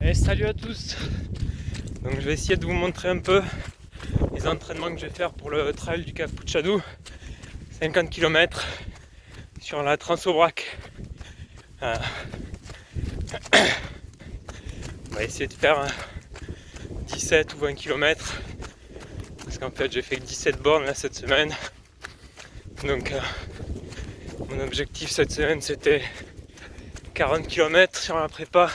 Et salut à tous. Donc je vais essayer de vous montrer un peu les entraînements que je vais faire pour le trail du Cap Poutchadou, 50 km sur la Transobrak. On va essayer de faire 17 ou 20 km parce qu'en fait j'ai fait que 17 bornes là cette semaine. Donc mon objectif cette semaine c'était 40 km sur la prépa.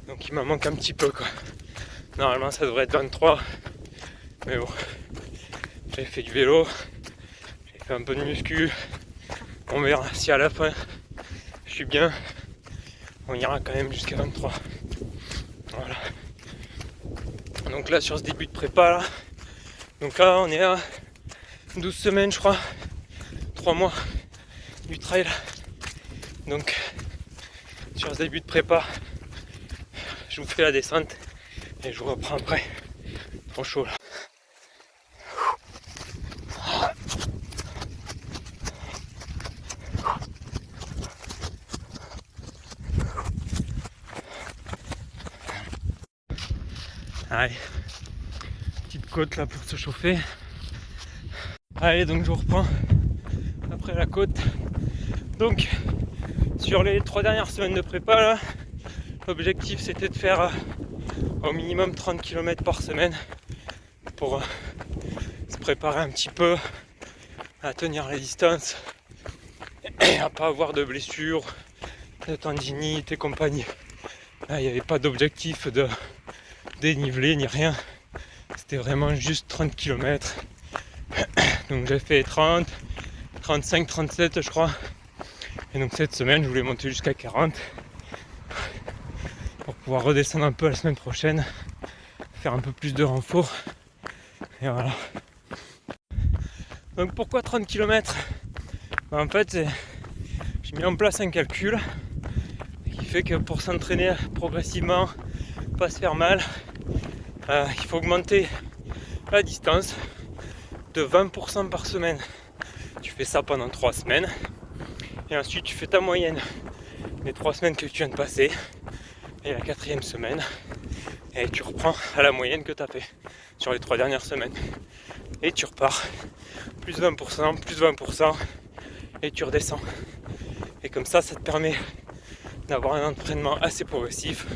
Donc il m'en manque un petit peu quoi. Normalement ça devrait être 23. Mais bon, j'ai fait du vélo, j'ai fait un peu de muscu. On verra si à la fin je suis bien. On ira quand même jusqu'à 23. Voilà. Donc là sur ce début de prépa là. Donc là on est à 12 semaines je crois. 3 mois du trail. Donc sur ce début de prépa, je vous fais la descente et je vous reprends après. Trop chaud là. Allez, petite côte là pour se chauffer. Allez, donc je vous reprends après la côte. Donc sur les 3 dernières semaines de prépa là, l'objectif c'était de faire au minimum 30 km par semaine pour se préparer un petit peu à tenir les distances et à pas avoir de blessures, de tendinite et compagnie. Là il n'y avait pas d'objectif de dénivelé ni rien, c'était vraiment juste 30 km. Donc j'ai fait 30, 35, 37 je crois. Et donc cette semaine je voulais monter jusqu'à 40 pour pouvoir redescendre un peu la semaine prochaine, faire un peu plus de renfort. Et voilà. Donc pourquoi 30 km? En fait j'ai mis en place un calcul qui fait que pour s'entraîner progressivement, pas se faire mal, il faut augmenter la distance de 20% par semaine. Tu fais ça pendant 3 semaines et ensuite tu fais ta moyenne les 3 semaines que tu viens de passer et la 4e semaine et tu reprends à la moyenne que tu as fait sur les 3 dernières semaines et tu repars plus 20%, plus 20% et tu redescends. Et comme ça, ça te permet d'avoir un entraînement assez progressif,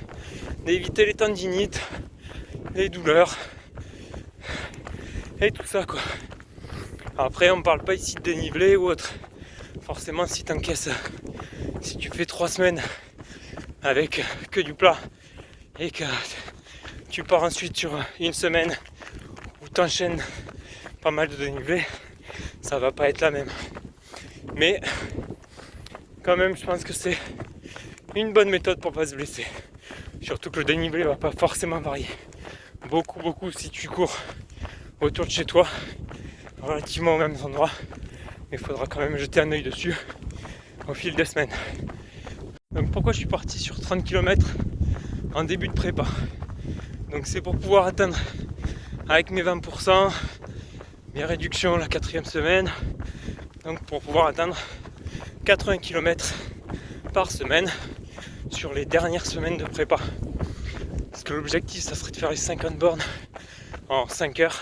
d'éviter les tendinites, les douleurs et tout ça quoi. Après on parle pas ici de dénivelé ou autre. Forcément si t'encaisses, si tu fais 3 semaines avec que du plat et que tu pars ensuite sur une semaine où t'enchaînes pas mal de dénivelé, ça va pas être la même. Mais quand même je pense que c'est une bonne méthode pour pas se blesser. Surtout que le dénivelé va pas forcément varier. Beaucoup si tu cours autour de chez toi, relativement aux mêmes endroits. Mais il faudra quand même jeter un œil dessus au fil des semaines. Donc pourquoi je suis parti sur 30 km en début de prépa? Donc c'est pour pouvoir atteindre avec mes 20% mes réductions la 4e semaine. Donc pour pouvoir atteindre 80 km par semaine sur les dernières semaines de prépa. Parce que l'objectif ça serait de faire les 50 bornes en 5 heures.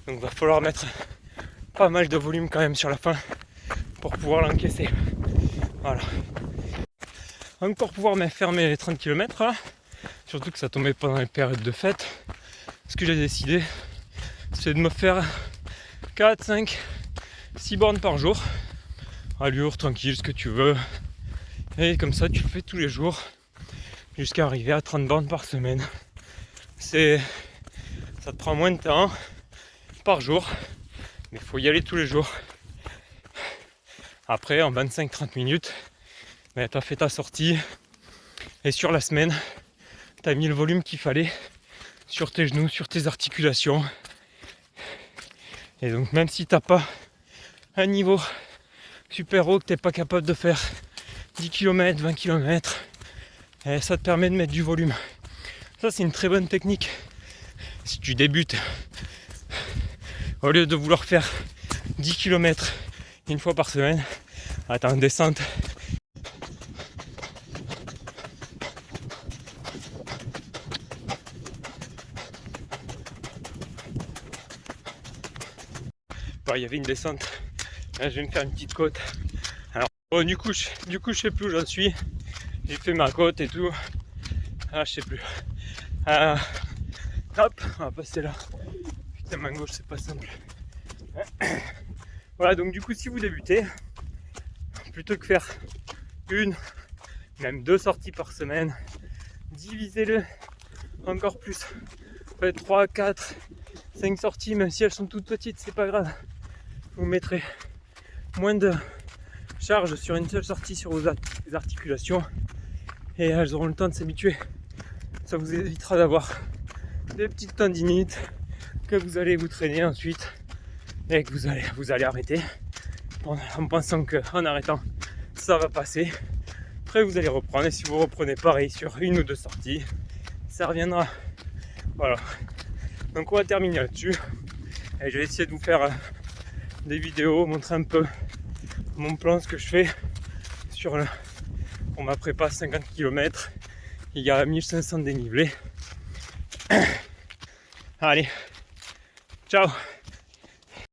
Donc il va falloir mettre pas mal de volume quand même sur la fin pour pouvoir l'encaisser. Voilà. Donc pour pouvoir faire mes 30 km là, surtout que ça tombait pendant les périodes de fête, ce que j'ai décidé c'est de me faire 4, 5, 6 bornes par jour. Allure, tranquille, ce que tu veux. Et comme ça tu le fais tous les jours jusqu'à arriver à 30 bornes par semaine. Ça te prend moins de temps par jour, mais il faut y aller tous les jours. Après en 25-30 minutes, tu as fait ta sortie et sur la semaine, tu as mis le volume qu'il fallait sur tes genoux, sur tes articulations. Et donc même si tu n'as pas un niveau super haut, que tu n'es pas capable de faire 10 km, 20 km, et ça te permet de mettre du volume. Ça c'est une très bonne technique. Si tu débutes, au lieu de vouloir faire 10 km une fois par semaine, attends, en descente, Bon, il y avait une descente. Là, je vais me faire une petite côte. Alors, bon, du coup, je sais plus où j'en suis. J'ai fait ma côte et tout. Ah, je sais plus. Hop, on va passer là. Putain, ma gauche, c'est pas simple. Voilà, donc du coup, si vous débutez, plutôt que faire une, même 2 sorties par semaine, divisez-le encore plus. Faites 3, 4, 5 sorties, même si elles sont toutes petites, c'est pas grave. Vous mettrez moins de charge sur une seule sortie sur vos articulations et elles auront le temps de s'habituer. Ça vous évitera d'avoir des petites tendinites que vous allez vous traîner ensuite et que vous allez arrêter en pensant qu'en arrêtant ça va passer. Après vous allez reprendre et si vous reprenez pareil sur 1 ou 2 sorties, ça reviendra. Voilà. Donc on va terminer là-dessus. Et je vais essayer de vous faire des vidéos, montrer un peu mon plan, ce que je fais pour ma prépa 50 km. Il y a 1500 dénivelés. Allez, ciao!